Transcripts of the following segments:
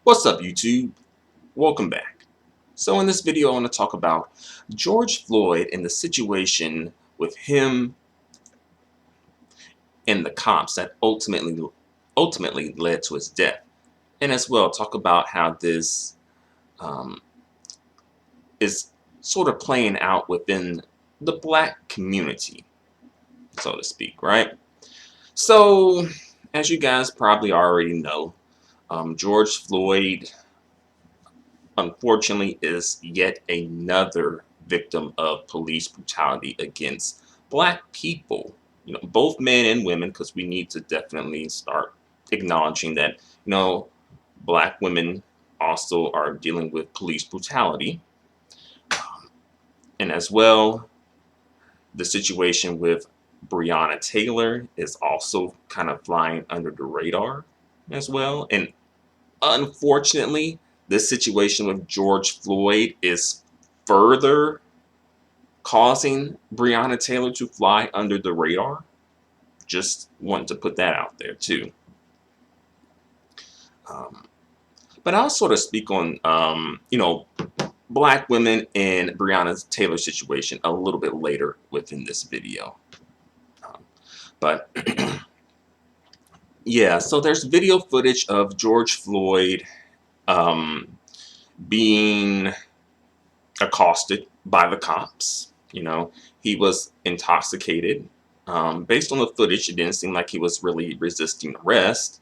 What's up, YouTube? Welcome back. So in this video, I want to talk about George Floyd and the situation with him and the cops that ultimately led to his death, and as well talk about how this um, is sort of playing out within the black community, so to speak, right? So, as you guys probably already know, George Floyd unfortunately is yet another victim of police brutality against black people, both men and women, because we need to definitely start acknowledging that, black women also are dealing with police brutality. And as well, the situation with Breonna Taylor is also kind of flying under the radar as well. And unfortunately, this situation with George Floyd is further causing Breonna Taylor to fly under the radar. Just want to put that out there too. Um, but I'll sort of speak on, black women and Breonna Taylor's situation a little bit later within this video. Um, but yeah, so there's video footage of George Floyd um, being accosted by the cops. He was intoxicated. Based on the footage, it didn't seem like he was really resisting arrest.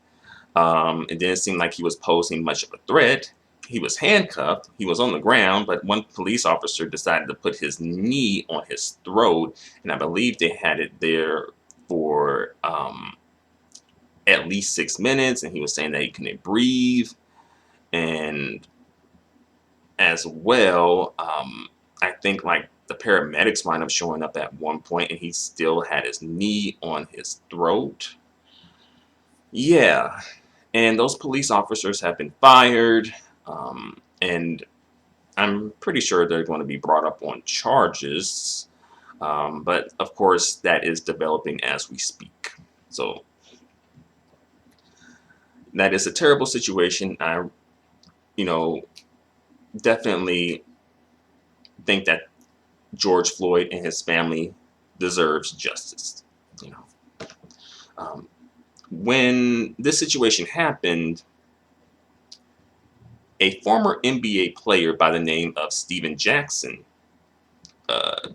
It didn't seem like he was posing much of a threat. He was handcuffed. He was on the ground, but one police officer decided to put his knee on his throat, and I believe they had it there for at least 6 minutes, and he was saying that he couldn't breathe. And as well, I think like the paramedics wind up showing up at one point, and he still had his knee on his throat. Yeah, and those police officers have been fired, and I'm pretty sure they're going to be brought up on charges. But of course, that is developing as we speak. So that is a terrible situation. I, you know, definitely think that George Floyd and his family deserves justice. You know, when this situation happened, a former NBA player by the name of Steven Jackson uh,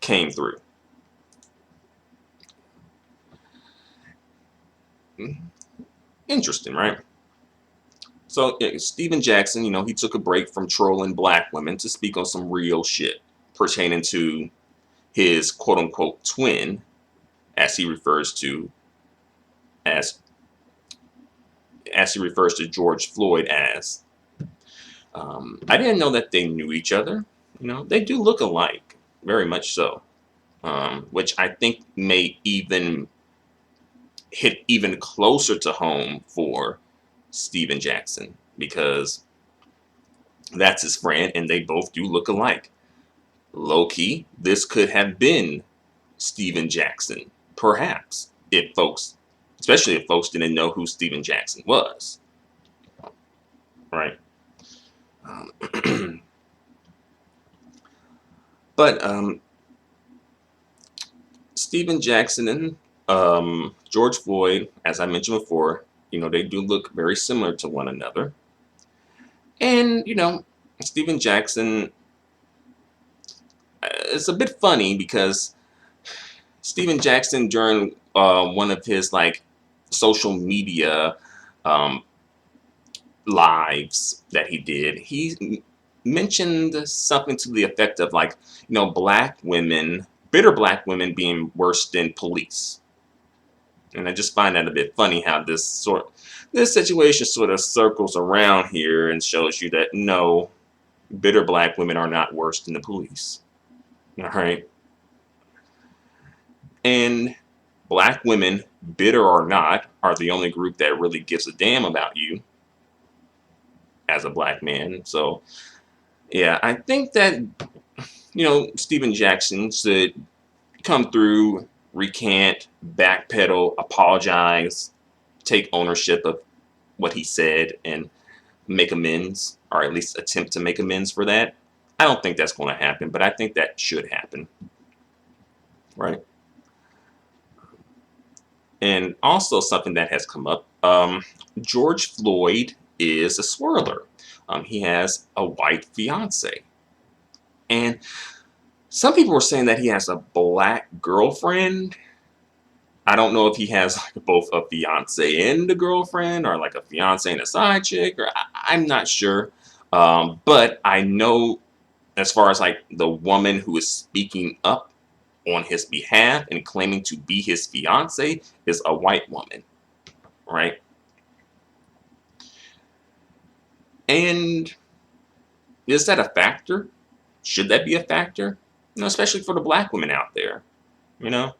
came through. Interesting, right? So Steven Jackson, he took a break from trolling black women to speak on some real shit pertaining to his quote unquote twin, as he refers to as he refers to George Floyd as. I didn't know that they knew each other. They do look alike, very much so, which I think may even hit even closer to home for Steven Jackson, because that's his friend and they both do look alike. Low key, this could have been Steven Jackson, perhaps, especially if folks didn't know who Steven Jackson was, right? But Steven Jackson and George Floyd, as I mentioned before, they do look very similar to one another. And, Steven Jackson, it's a bit funny because Steven Jackson, during one of his like social media um, lives that he did, he mentioned something to the effect of like, black women, bitter black women being worse than police. And I just find that a bit funny how this situation sort of circles around here and shows you that no, bitter black women are not worse than the police. All right. And black women, bitter or not, are the only group that really gives a damn about you as a black man. So, yeah, I think that, Steven Jackson should come through, recant, backpedal, apologize, take ownership of what he said and make amends, or at least attempt to make amends for that. I don't think that's going to happen, but I think that should happen, right? And also something that has come up, George Floyd is a swirler. He has a white fiance. And some people were saying that he has a black girlfriend. I don't know if he has like both a fiance and a girlfriend, or like a fiance and a side chick, or I'm not sure. But I know, as far as like the woman who is speaking up on his behalf and claiming to be his fiance, is a white woman, right? And is that a factor? Should that be a factor? You know, especially for the black women out there, you know?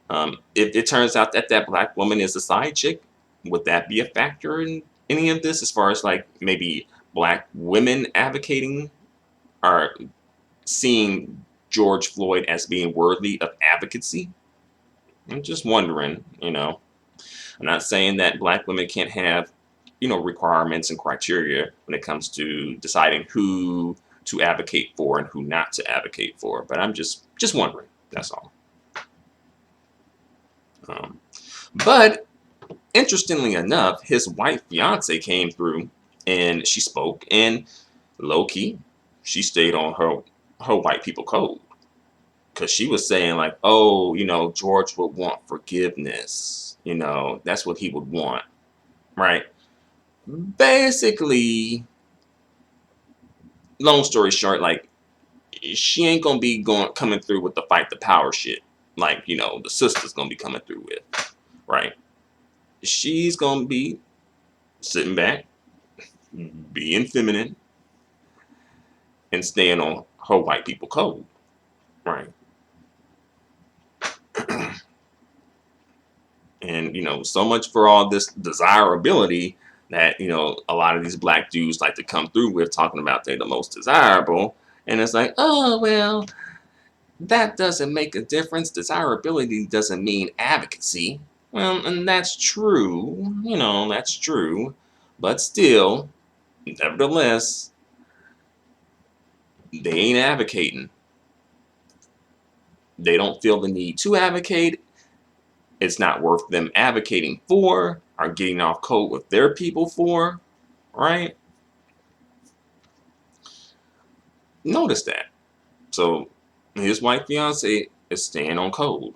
If it turns out that that black woman is a side chick, would that be a factor in any of this, as far as like maybe black women advocating or seeing George Floyd as being worthy of advocacy? I'm just wondering, you know. I'm not saying that black women can't have, you know, requirements and criteria when it comes to deciding who to advocate for and who not to advocate for, but I'm just wondering. That's all. But interestingly enough, his white fiance came through and she spoke, and low key, she stayed on her white people code, because she was saying like, oh, you know, George would want forgiveness. You know, that's what he would want, right? Basically, long story short, like, she ain't gonna be coming through with the fight the power shit, like, you know, the sister's gonna be coming through with, right? She's gonna be sitting back, being feminine, and staying on her white people code, right? And, you know, so much for all this desirability that, you know, a lot of these black dudes like to come through with, talking about they're the most desirable. And it's like, oh, well, that doesn't make a difference. Desirability doesn't mean advocacy. Well, and that's true. You know, that's true. But still, nevertheless, they ain't advocating. They don't feel the need to advocate. It's not worth them advocating for or getting off code with their people for, right? Notice that. So his white fiance is staying on code.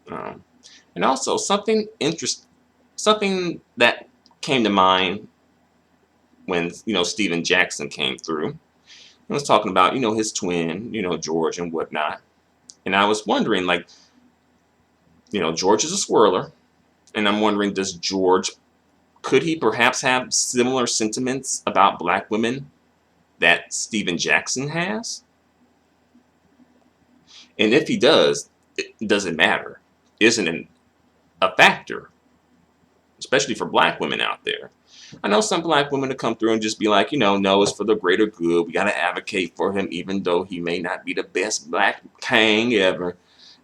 And also something that came to mind when, you know, Steven Jackson came through. I was talking about, you know, his twin, you know, George and whatnot. And I was wondering, like, you know, George is a swirler. And I'm wondering, could he perhaps have similar sentiments about black women that Steven Jackson has? And if he does, it doesn't matter. Isn't it a factor, especially for black women out there? I know some black women to come through and just be like, you know, no, it's for the greater good. We got to advocate for him, even though he may not be the best black king ever.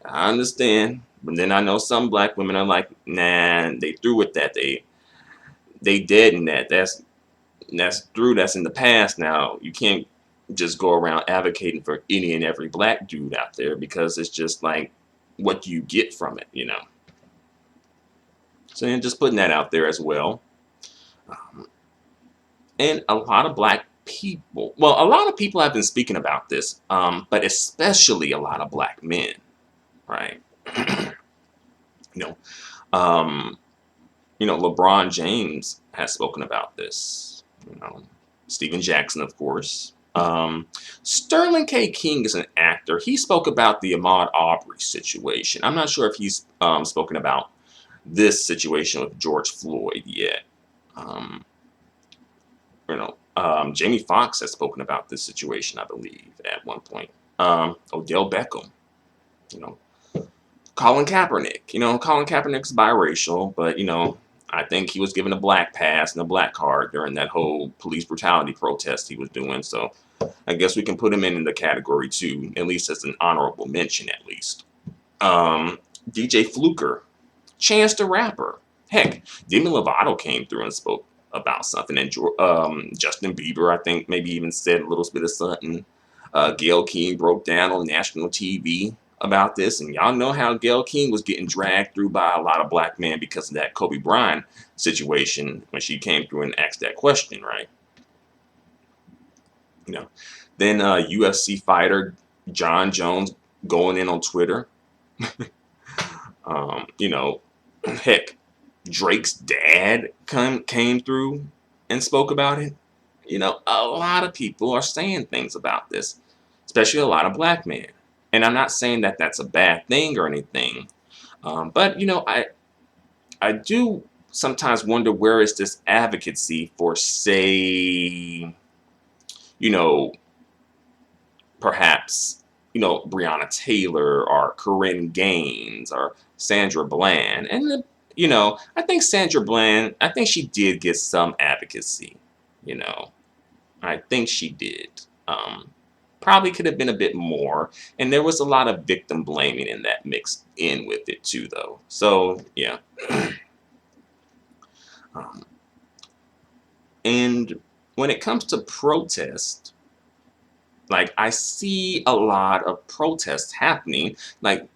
I understand. But then I know some black women are like, nah, they through with that. They dead in that. That's through. That's in the past now. You can't just go around advocating for any and every black dude out there, because it's just like, what do you get from it, you know? So then just putting that out there as well. And a lot of black people, well, a lot of people have been speaking about this, but especially a lot of black men, right? you know, um, LeBron James has spoken about this. You know, Steven Jackson, of course. Sterling K. King is an actor. He spoke about the Ahmaud Arbery situation. I'm not sure if he's spoken about this situation with George Floyd yet. Jamie Foxx has spoken about this situation, I believe, at one point. Odell Beckham, you know, Colin Kaepernick. You know, Colin Kaepernick's biracial, but, you know, I think he was given a black pass and a black card during that whole police brutality protest he was doing. So I guess we can put him in the category too, at least as an honorable mention, at least. DJ Fluker, Chance the Rapper. Heck, Demi Lovato came through and spoke about something, and Justin Bieber, I think, maybe even said a little bit of something. Gayle King broke down on national TV about this, and y'all know how Gayle King was getting dragged through by a lot of black men because of that Kobe Bryant situation when she came through and asked that question, right? You know, then UFC fighter John Jones going in on Twitter. You know, heck, Drake's dad came through and spoke about it. You know, a lot of people are saying things about this, especially a lot of black men. And I'm not saying that that's a bad thing or anything, but you know, I do sometimes wonder, where is this advocacy for, say, you know, perhaps, you know, Breonna Taylor or Corinne Gaines or Sandra Bland. And, you know, I think Sandra Bland, I think she did get some advocacy, you know. I think she did. Probably could have been a bit more. And there was a lot of victim blaming in that mixed in with it too, though. So, yeah. And when it comes to protest, like, I see a lot of protests happening. Like,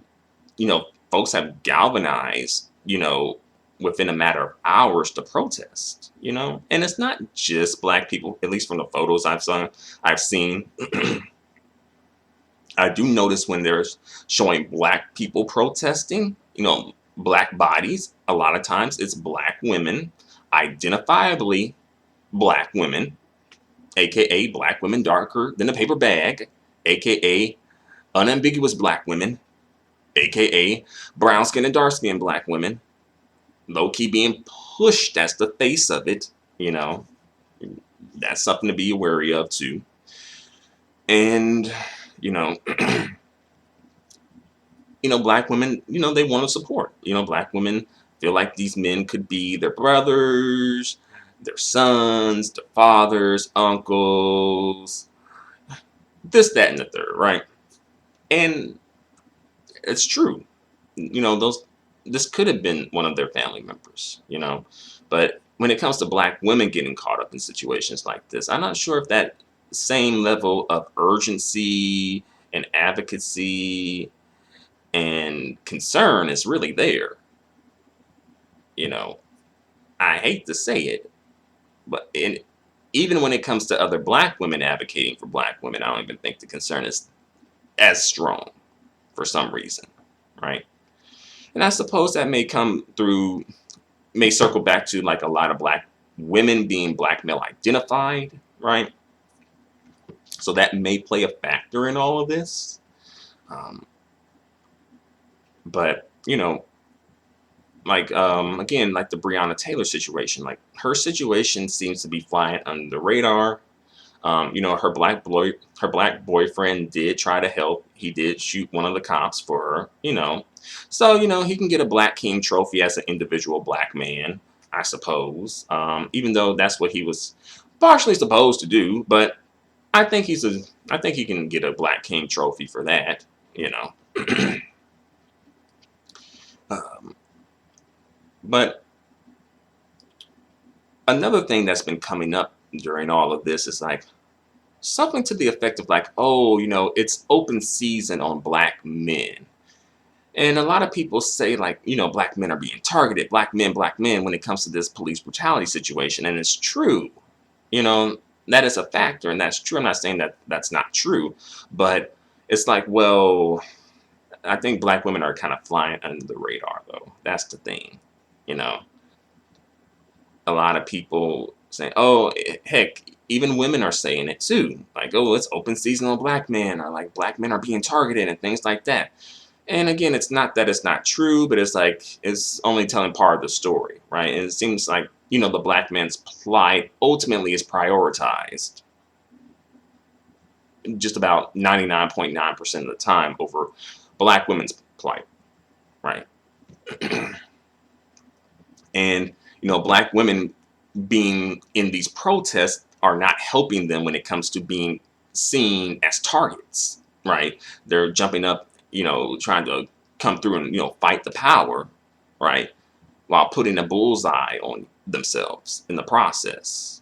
you know, folks have galvanized, you know, within a matter of hours to protest, you know. And it's not just black people, at least from the photos I've seen. I do notice when there's showing black people protesting, you know, black bodies, a lot of times it's black women, identifiably black women, aka black women darker than a paper bag, aka unambiguous black women, aka brown skin and dark skin black women, low key being pushed. That's the face of it, you know. That's something to be wary of too. And, you know, you know, black women, you know, they want to support. You know, black women feel like these men could be their brothers, their sons, their fathers, uncles, this, that, and the third, right? And it's true. You know, this could have been one of their family members, you know. But when it comes to black women getting caught up in situations like this, I'm not sure if that same level of urgency and advocacy and concern is really there. You know, I hate to say it, but even when it comes to other black women advocating for black women, I don't even think the concern is as strong for some reason, right? And I suppose that may circle back to like a lot of black women being black male identified, right? So that may play a factor in all of this. But, you know, like, again, like the Breonna Taylor situation, like her situation seems to be flying under the radar. You know, her black boyfriend did try to help. He did shoot one of the cops for her, you know. So, you know, he can get a Black King trophy as an individual black man, I suppose. Even though that's what he was partially supposed to do, but I think I think he can get a Black King trophy for that, you know. But another thing that's been coming up during all of this is like something to the effect of like, oh, you know, it's open season on black men. And a lot of people say like, you know, black men are being targeted, black men, when it comes to this police brutality situation. And it's true, you know, that is a factor and that's true. I'm not saying that that's not true, but it's like, well, I think black women are kind of flying under the radar though. That's the thing, you know. A lot of people say, oh, heck, even women are saying it too. Like, oh, it's open season on black men, or like black men are being targeted and things like that. And again, it's not that it's not true, but it's like, it's only telling part of the story, right? And it seems like, you know, the black man's plight ultimately is prioritized just about 99.9% of the time over black women's plight, right? And, you know, black women being in these protests are not helping them when it comes to being seen as targets, right? They're jumping up, you know, trying to come through and, you know, fight the power, right? while putting a bullseye on themselves in the process,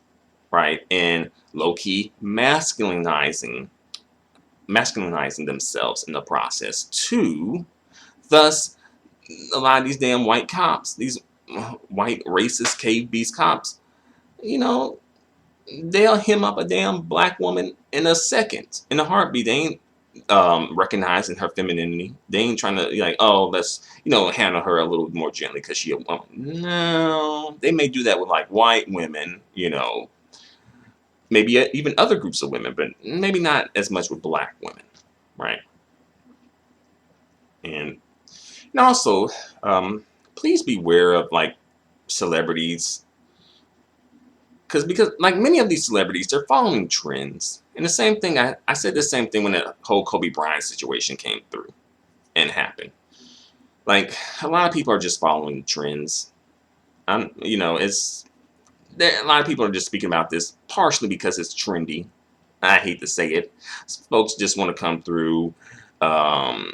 right? And low-key masculinizing themselves in the process too. Thus, a lot of these damn white cops, these white racist cave beast cops, you know, they'll hem up a damn black woman in a second, in a heartbeat. They ain't recognizing her femininity. They ain't trying to like, oh, let's handle her a little more gently because she a woman. No, they may do that with like white women, maybe even other groups of women, but maybe not as much with black women, right? And also, please beware of like celebrities, because like many of these celebrities, they're following trends. And the same thing, I said the same thing when the whole Kobe Bryant situation came through and happened. Like a lot of people are just following trends. It's there. A lot of people are just speaking about this partially because it's trendy. I hate to say it. Folks just want to come through, um,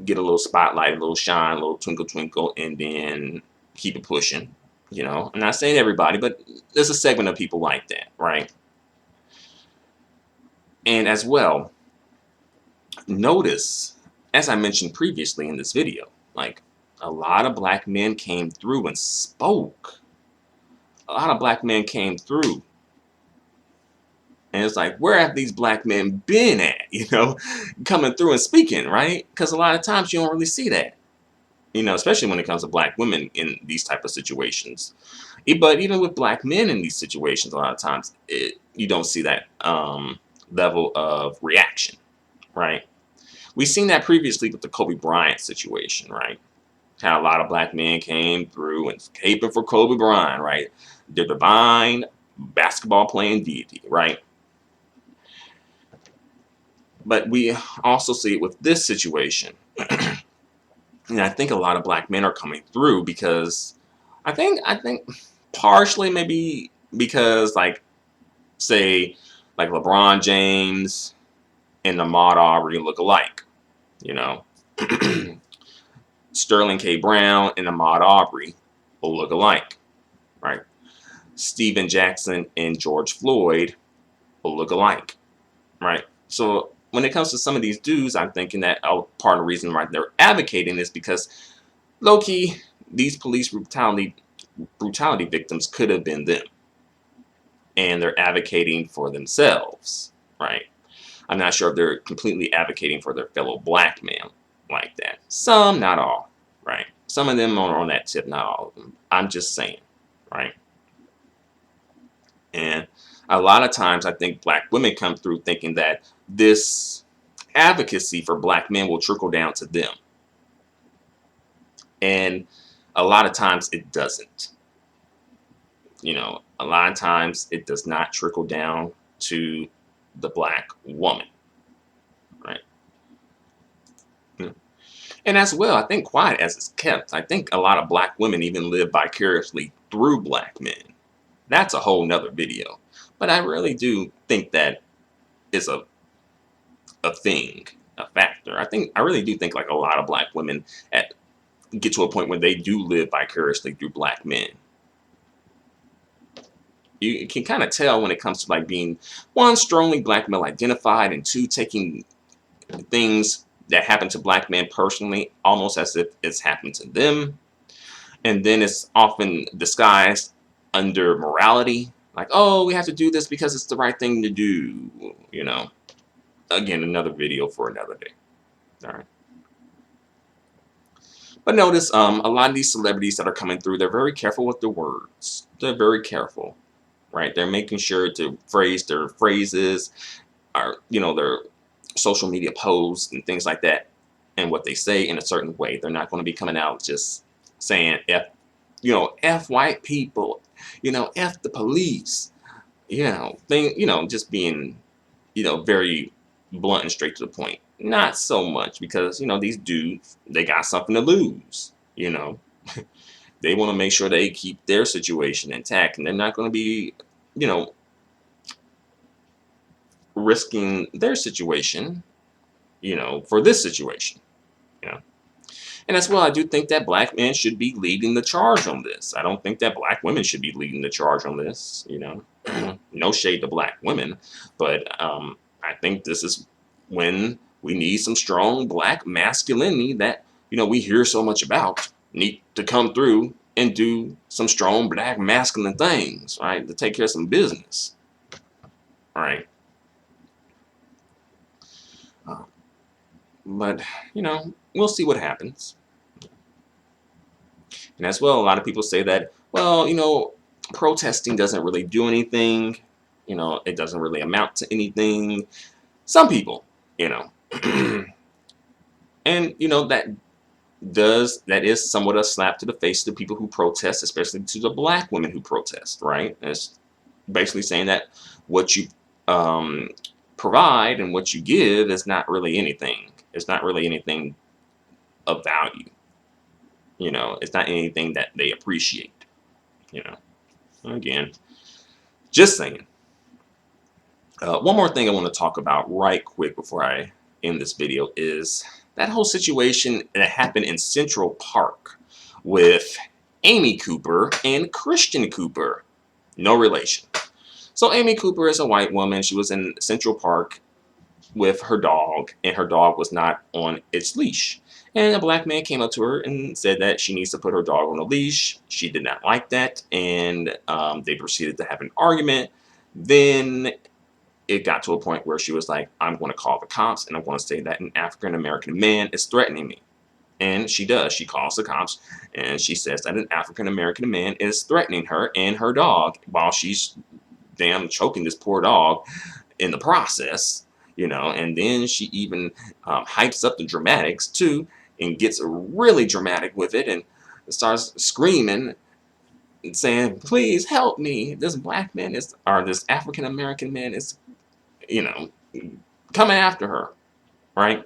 get a little spotlight, a little shine, a little twinkle twinkle, and then keep it pushing. I'm not saying everybody, but there's a segment of people like that, right? And as well, notice, as I mentioned previously in this video, like a lot of black men came through and spoke. A lot of black men came through. And it's like, where have these black men been at, coming through and speaking, right? Because a lot of times you don't really see that, especially when it comes to black women in these type of situations. But even with black men in these situations, a lot of times you don't see that level of reaction, right? We've seen that previously with the Kobe Bryant situation, right? How a lot of black men came through and caping for Kobe Bryant, right? The divine basketball playing deity, right? But we also see it with this situation. And I think a lot of black men are coming through because I think partially maybe because like say like LeBron James and Ahmaud Arbery look alike, you know. Sterling K. Brown and Ahmaud Arbery will look alike, right? Stephen Jackson and George Floyd will look alike, right? So when it comes to some of these dudes, I'm thinking that part of the reason why they're advocating is because low-key, these police brutality victims could have been them. And they're advocating for themselves, right? I'm not sure if they're completely advocating for their fellow black man like that. Some, not all, right? Some of them are on that tip, not all of them. I'm just saying, right? And a lot of times I think black women come through thinking that this advocacy for black men will trickle down to them. And a lot of times it doesn't. A lot of times it does not trickle down to the black woman, right? And as well, I think quiet as it's kept, I think a lot of black women even live vicariously through black men. That's a whole nother video. But I really do think that is a thing, a factor. I really do think like a lot of black women get to a point where they do live vicariously through black men. You can kind of tell when it comes to like being, one, strongly black male identified, and two, taking things that happen to black men personally almost as if it's happened to them. And then it's often disguised under morality. Like, oh, we have to do this because it's the right thing to do. Again, another video for another day. All right. But notice a lot of these celebrities that are coming through, they're very careful with their words. They're very careful, right? They're making sure to phrase their phrases, or their social media posts and things like that, and what they say in a certain way. They're not going to be coming out just saying F white people, F the police, just being, very blunt and straight to the point. Not so much, because, these dudes, they got something to lose, They want to make sure they keep their situation intact, and they're not going to be, risking their situation, for this situation, And as well, I do think that black men should be leading the charge on this. I don't think that black women should be leading the charge on this. No shade to black women, but I think this is when we need some strong black masculinity that we hear so much about need to come through and do some strong black masculine things, right? To take care of some business, right? But we'll see what happens. And as well, a lot of people say that, well, protesting doesn't really do anything. It doesn't really amount to anything. Some people, and that is somewhat a slap to the face to the people who protest, especially to the black women who protest, right? And it's basically saying that what you provide and what you give is not really anything. It's not really anything of value. It's not anything that they appreciate. Again, just saying. One more thing I want to talk about right quick before I end this video is that whole situation that happened in Central Park with Amy Cooper and Christian Cooper. No relation. So Amy Cooper is a white woman. She was in Central Park with her dog, and her dog was not on its leash. And a black man came up to her and said that she needs to put her dog on a leash. She did not like that, and they proceeded to have an argument. Then it got to a point where she was like, I'm going to call the cops, and I'm going to say that an African-American man is threatening me. And she does. She calls the cops, and she says that an African-American man is threatening her and her dog while she's damn choking this poor dog in the process. And then she even hypes up the dramatics too and gets really dramatic with it and starts screaming and saying, please help me. This black man this African-American man is, coming after her, right?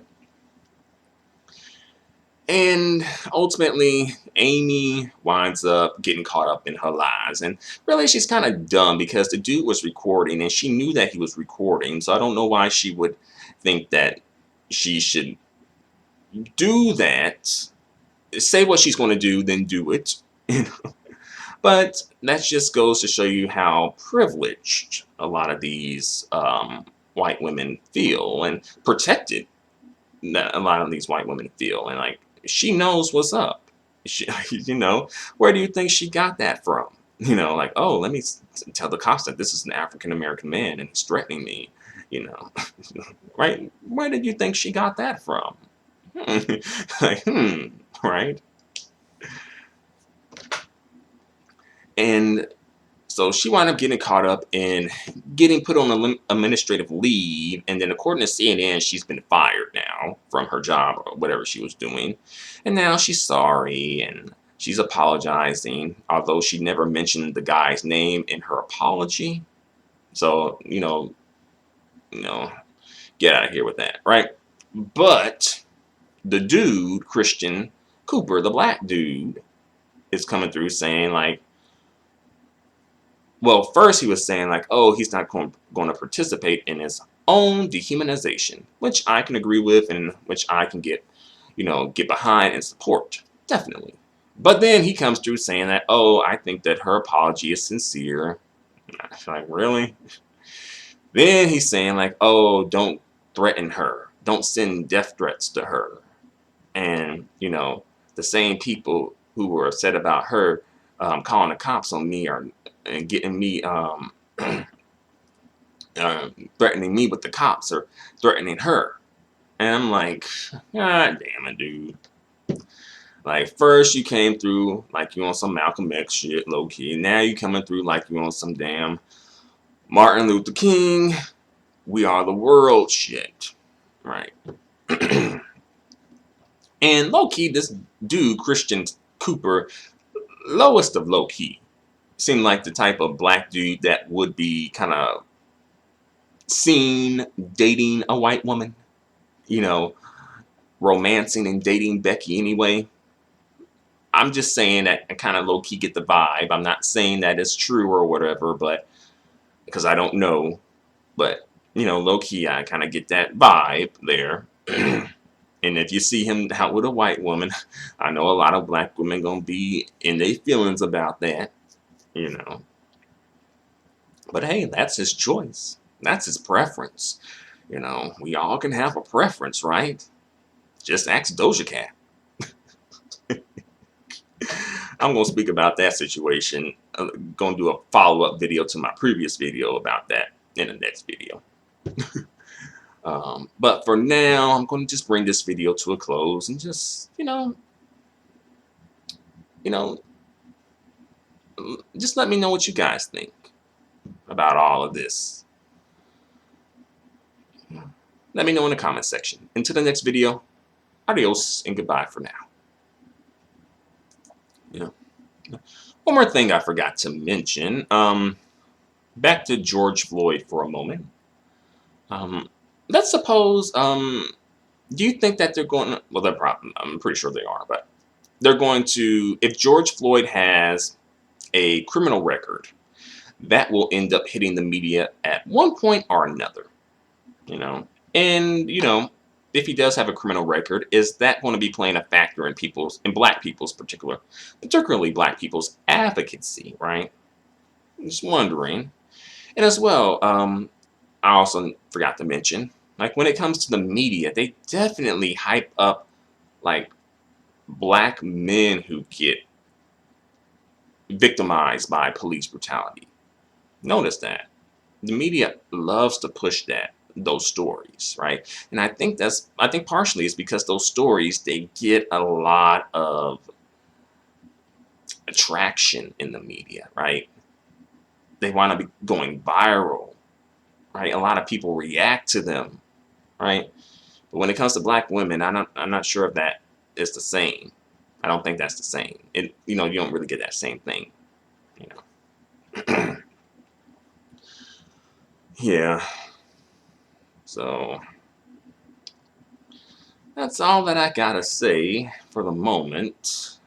And ultimately, Amy winds up getting caught up in her lies. And really, she's kind of dumb because the dude was recording and she knew that he was recording. So I don't know why she would think that she should do that. Say what she's going to do, then do it. But that just goes to show you how privileged a lot of these white women feel and protected that a lot of these white women feel. And like, she knows what's up. She, where do you think she got that from? Like, oh, let me tell the cops that this is an African-American man and he's threatening me, right? Where did you think she got that from? Like, right? And so she wound up getting caught up in getting put on administrative leave. And then according to CNN, she's been fired now from her job or whatever she was doing. And now she's sorry and she's apologizing, although she never mentioned the guy's name in her apology. So, get out of here with that, right? But the dude, Christian Cooper, the black dude, is coming through saying like, well, first he was saying like, oh, he's not going to participate in his own dehumanization, which I can agree with and which I can get behind and support, definitely. But then he comes through saying that, oh, I think that her apology is sincere. I'm like, really? Then he's saying like, oh, don't threaten her. Don't send death threats to her. And, the same people who were upset about her calling the cops on me and getting me threatening me with the cops or threatening her. And I'm like, God damn it, dude. Like, first you came through like you on some Malcolm X shit, low key. Now you coming through like you on some damn Martin Luther King, we are the world shit. Right. And low key, this dude, Christian Cooper, lowest of low key, seemed like the type of black dude that would be kind of seen dating a white woman, romancing and dating Becky anyway. I'm just saying that I kind of low key get the vibe. I'm not saying that it's true or whatever, but because I don't know, but low key I kind of get that vibe there. And if you see him out with a white woman, I know a lot of black women gonna be in their feelings about that, you know. But hey, that's his choice. That's his preference. You know, we all can have a preference, right? Just ask Doja Cat. I'm going to speak about that situation. I'm going to do a follow-up video to my previous video about that in the next video. But for now, I'm going to just bring this video to a close and just, just let me know what you guys think about all of this. Let me know in the comment section. Until the next video, adios and goodbye for now. One more thing I forgot to mention. Back to George Floyd for a moment. Let's suppose, do you think that they're going to, well, they're probably, I'm pretty sure they are, but they're going to, if George Floyd has a criminal record, that will end up hitting the media at one point or another, and, if he does have a criminal record, is that going to be playing a factor in black people's particularly black people's advocacy, right? I'm just wondering. And as well, I also forgot to mention, like when it comes to the media, they definitely hype up like black men who get victimized by police brutality. Notice that. The media loves to push those stories, right? And I think partially it's because those stories, they get a lot of attraction in the media, right? They want to be going viral, right? A lot of people react to them, right? But when it comes to black women, I'm not sure if that is the same. I don't think that's the same. You don't really get that same thing, Yeah. So that's all that I gotta say for the moment.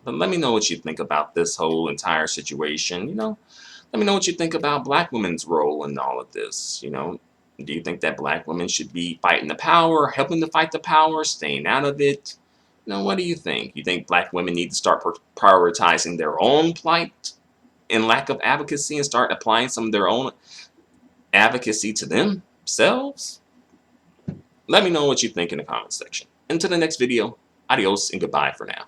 But let me know what you think about this whole entire situation. Let me know what you think about black women's role in all of this. Do you think that black women should be fighting the power, helping to fight the power, staying out of it? What do you think? You think black women need to start prioritizing their own plight and lack of advocacy and start applying some of their own advocacy to themselves? Let me know what you think in the comment section. Until the next video, adios and goodbye for now.